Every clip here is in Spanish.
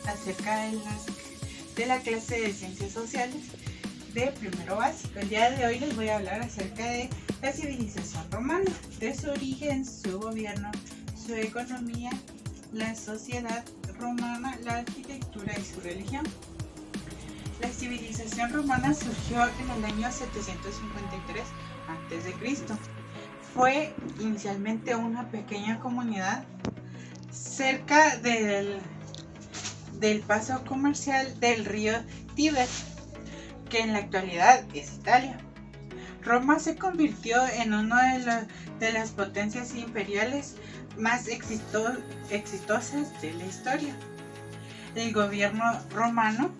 acerca de la clase de ciencias sociales de primero básico. El día de hoy les voy a hablar acerca de la civilización romana, de su origen, su gobierno, su economía, la sociedad romana, la arquitectura y su religión. La civilización romana surgió en el año 753 a.C. Fue inicialmente una pequeña comunidad cerca del paso comercial del río Tíber, que en la actualidad es Italia. Roma se convirtió en una de las potencias imperiales más exitosas de la historia. El gobierno romano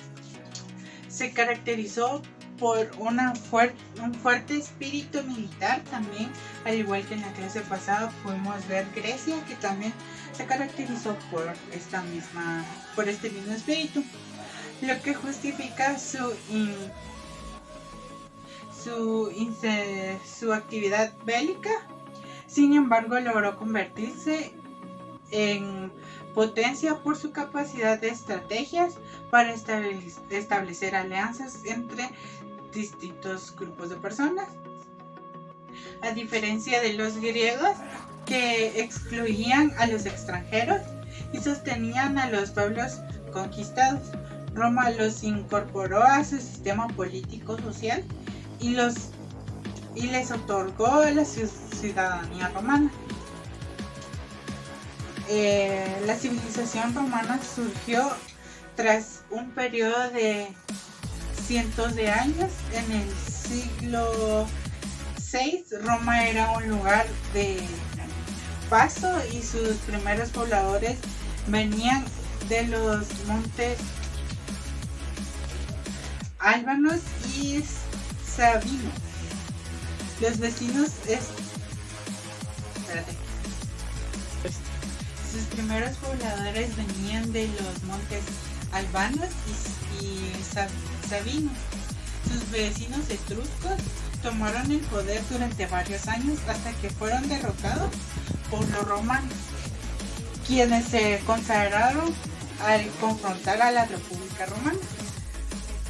se caracterizó por un fuerte espíritu militar. También, al igual que en la clase pasada, pudimos ver Grecia, que también se caracterizó por este mismo espíritu, lo que justifica su actividad bélica. Sin embargo, logró convertirse en potencia por su capacidad de estrategias para establecer alianzas entre distintos grupos de personas. A diferencia de los griegos, que excluían a los extranjeros y sostenían a los pueblos conquistados, Roma los incorporó a su sistema político-social y les otorgó la ciudadanía romana. La civilización romana surgió tras un periodo de cientos de años. En el siglo VI, Roma era un lugar de paso y sus primeros pobladores venían de los montes Albanos y Sabinos. Los vecinos Sus primeros pobladores venían de los montes Albanos y Sabinos. Sus vecinos etruscos tomaron el poder durante varios años hasta que fueron derrotados por los romanos, quienes se consagraron al confrontar a la República Romana.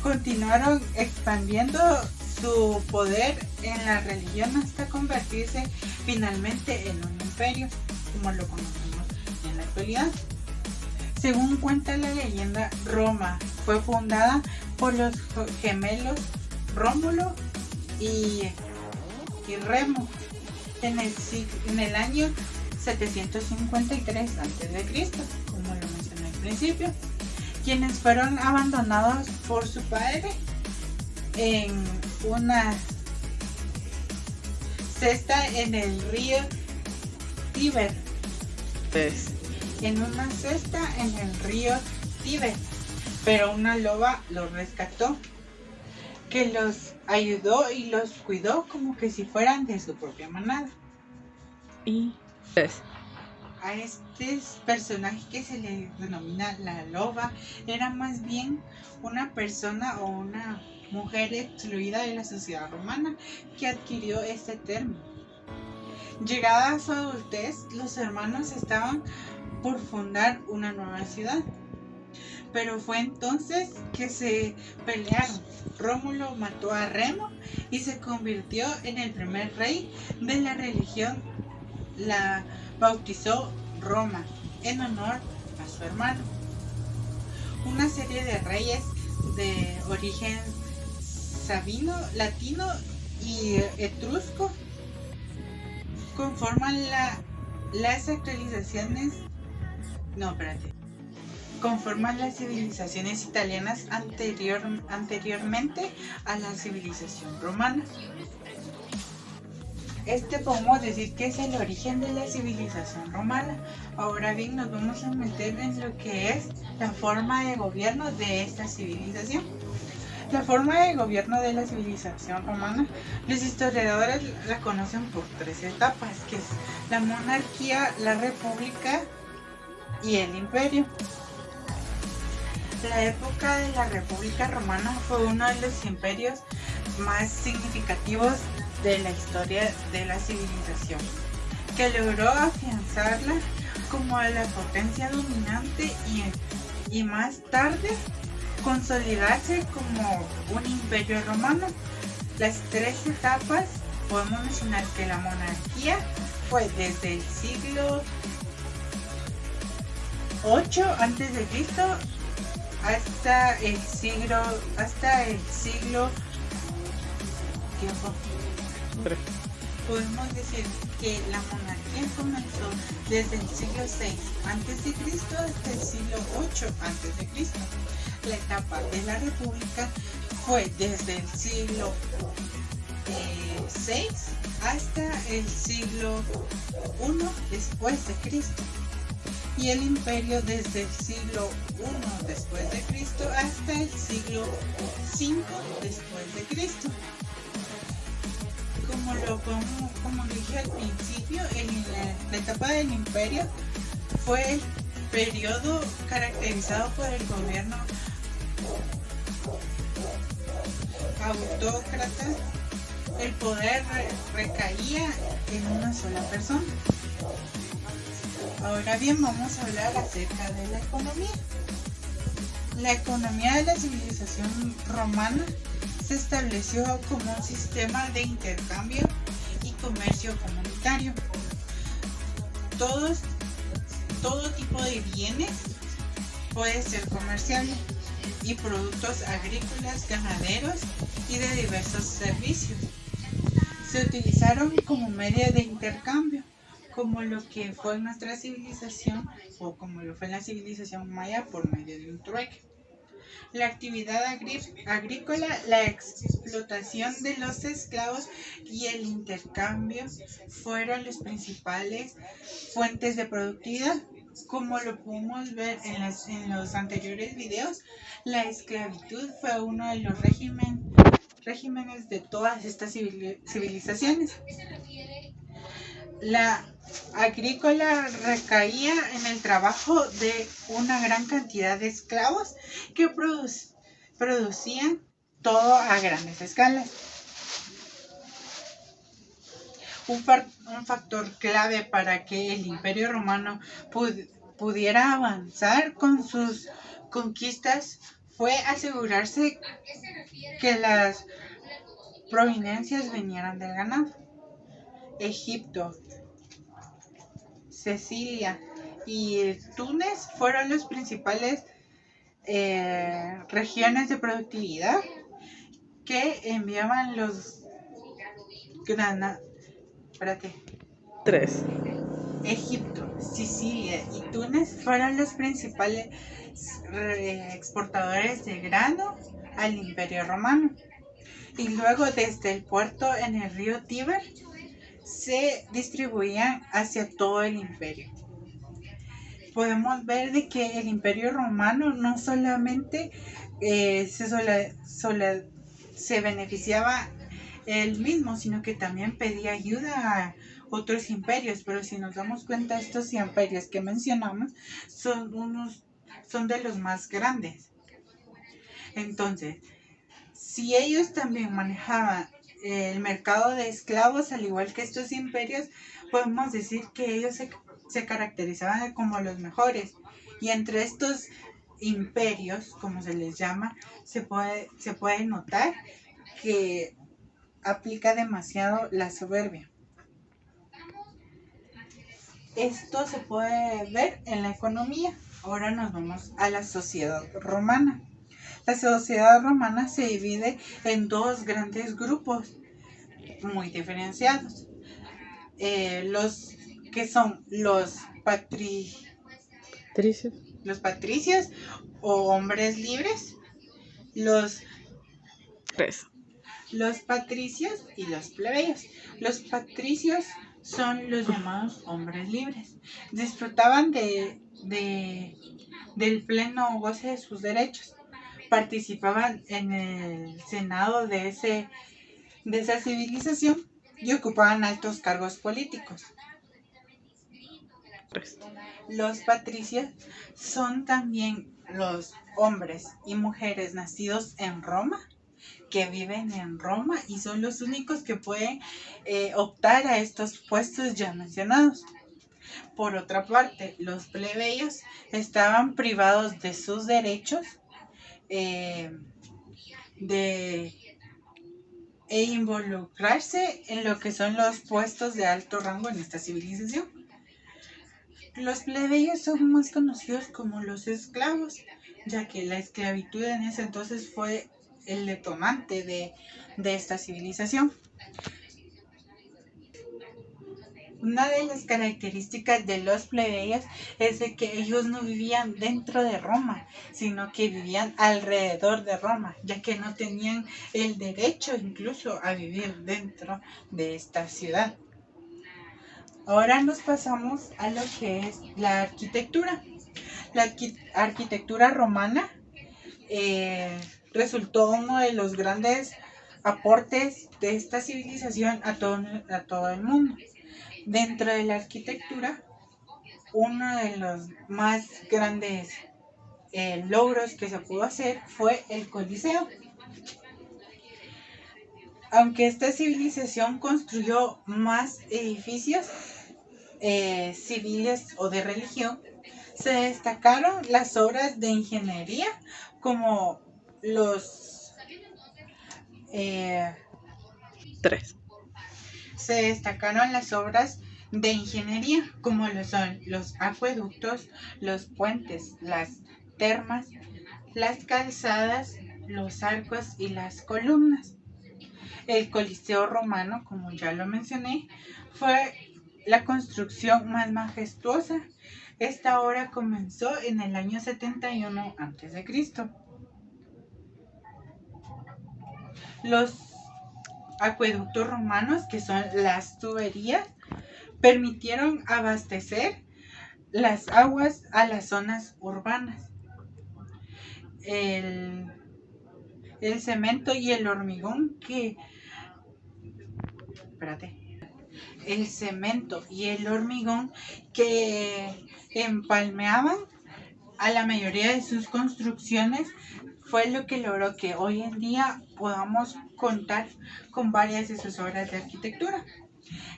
Continuaron expandiendo su poder en la religión hasta convertirse finalmente en un imperio, como lo conocemos en la actualidad. Según cuenta la leyenda, Roma fue fundada por los gemelos Rómulo y Remo en el año 753 a.C., como lo mencioné al principio, quienes fueron abandonados por su padre en una cesta en el río Tíber. Pero una loba los rescató, que los ayudó y los cuidó como que si fueran de su propia manada. Y a este personaje, que se le denomina la loba, era más bien una persona o una mujer excluida de la sociedad romana que adquirió este término. Llegada a su adultez, los hermanos estaban por fundar una nueva ciudad, pero fue entonces que se pelearon. Rómulo mató a Remo y se convirtió en el primer rey de la religión. La bautizó Roma en honor a su hermano. Una serie de reyes de origen sabino, latino y etrusco conforman las civilizaciones italianas anteriormente a la civilización romana. Podemos decir que es el origen de la civilización romana. Ahora bien, nos vamos a meter en lo que es la forma de gobierno de esta civilización. La forma de gobierno de la civilización romana, los historiadores la conocen por tres etapas, que es la monarquía, la república y el imperio. La época de la República Romana fue uno de los imperios más significativos de la historia de la civilización, que logró afianzarla como la potencia dominante y más tarde consolidarse como un imperio romano. Las tres etapas podemos mencionar que la monarquía fue desde el siglo 8 antes de Cristo hasta el siglo ¿tiempo? 3. Podemos decir que la monarquía comenzó desde el siglo 6 antes de Cristo hasta el siglo 8 antes de Cristo. La etapa de la república fue desde el siglo 6 hasta el siglo 1 después de Cristo. Y el imperio desde el siglo 1 después de Cristo hasta el siglo 5 después de Cristo. Como dije al principio, la etapa del imperio fue el periodo caracterizado por el gobierno autócrata. El poder recaía en una sola persona. Ahora bien, vamos a hablar acerca de la economía. La economía de la civilización romana se estableció como un sistema de intercambio y comercio comunitario. Todo tipo de bienes puede ser comerciable y productos agrícolas, ganaderos y de diversos servicios se utilizaron como medio de intercambio, como lo que fue nuestra civilización o como lo fue la civilización maya por medio de un trueque. La actividad agrícola, la explotación de los esclavos y el intercambio fueron las principales fuentes de productividad. Como lo pudimos ver en los anteriores videos, la esclavitud fue uno de los regímenes de todas estas civilizaciones. La agrícola recaía en el trabajo de una gran cantidad de esclavos que producían todo a grandes escalas. Un factor clave para que el Imperio Romano pudiera avanzar con sus conquistas fue asegurarse que las providencias vinieran del ganado. Egipto, Sicilia y Túnez fueron las principales regiones de productividad que enviaban los 3. Egipto, Sicilia y Túnez fueron los principales exportadores de grano al Imperio Romano. Y luego desde el puerto en el río Tíber se distribuían hacia todo el imperio. Podemos ver de que el Imperio Romano no solamente se beneficiaba él mismo, sino que también pedía ayuda a otros imperios. Pero si nos damos cuenta, estos imperios que mencionamos son de los más grandes. Entonces, si ellos también manejaban el mercado de esclavos, al igual que estos imperios, podemos decir que ellos se caracterizaban como los mejores. Y entre estos imperios, como se les llama, se puede notar que aplica demasiado la soberbia. Esto se puede ver en la economía. Ahora nos vamos a la sociedad romana. La sociedad romana se divide en dos grandes grupos muy diferenciados. Los que son los patricios o hombres libres, los 3. Los patricios y los plebeyos. Los patricios son los llamados hombres libres. Disfrutaban del pleno goce de sus derechos. Participaban en el senado de esa civilización y ocupaban altos cargos políticos. 3. Los patricios son también los hombres y mujeres nacidos en Roma, que viven en Roma y son los únicos que pueden optar a estos puestos ya mencionados. Por otra parte, los plebeyos estaban privados de sus derechos de involucrarse en lo que son los puestos de alto rango en esta civilización. Los plebeyos son más conocidos como los esclavos, ya que la esclavitud en ese entonces fue el detonante de esta civilización. Una de las características de los plebeyos es de que ellos no vivían dentro de Roma, sino que vivían alrededor de Roma, ya que no tenían el derecho incluso a vivir dentro de esta ciudad. Ahora nos pasamos a lo que es la arquitectura. La arquitectura romana resultó uno de los grandes aportes de esta civilización a todo el mundo. Dentro de la arquitectura, uno de los más grandes logros que se pudo hacer fue el Coliseo. Aunque esta civilización construyó más edificios civiles o de religión, se destacaron las obras de ingeniería como los... 3. Se destacaron las obras de ingeniería como lo son los acueductos, los puentes, las termas, las calzadas, los arcos y las columnas. El Coliseo romano, como ya lo mencioné, fue la construcción más majestuosa. Esta obra comenzó en el año 71 a.C. Los acueductos romanos, que son las tuberías, permitieron abastecer las aguas a las zonas urbanas. El cemento y el hormigón que empalmeaban a la mayoría de sus construcciones fue lo que logró que hoy en día podamos contar con varias de sus obras de arquitectura.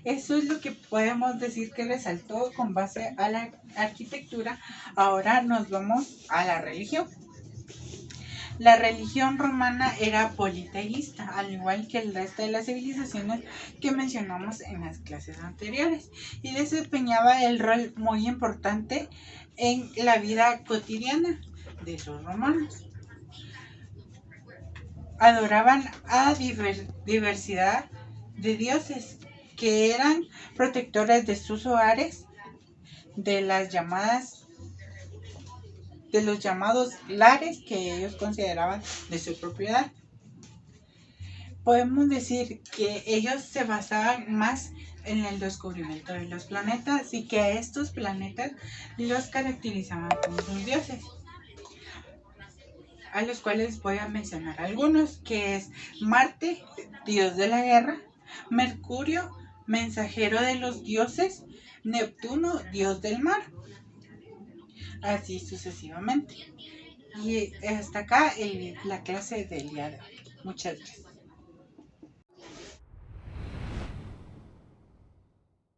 Eso es lo que podemos decir que resaltó con base a la arquitectura. Ahora nos vamos a la religión. La religión romana era politeísta, al igual que el resto de las civilizaciones que mencionamos en las clases anteriores, y desempeñaba el rol muy importante en la vida cotidiana de los romanos. Adoraban a diversidad de dioses que eran protectores de sus hogares, de los llamados lares que ellos consideraban de su propiedad. Podemos decir que ellos se basaban más en el descubrimiento de los planetas y que a estos planetas los caracterizaban como sus dioses, a los cuales voy a mencionar algunos, que es Marte, dios de la guerra; Mercurio, mensajero de los dioses; Neptuno, dios del mar, así sucesivamente. Y hasta acá la clase del día de hoy. Muchas gracias.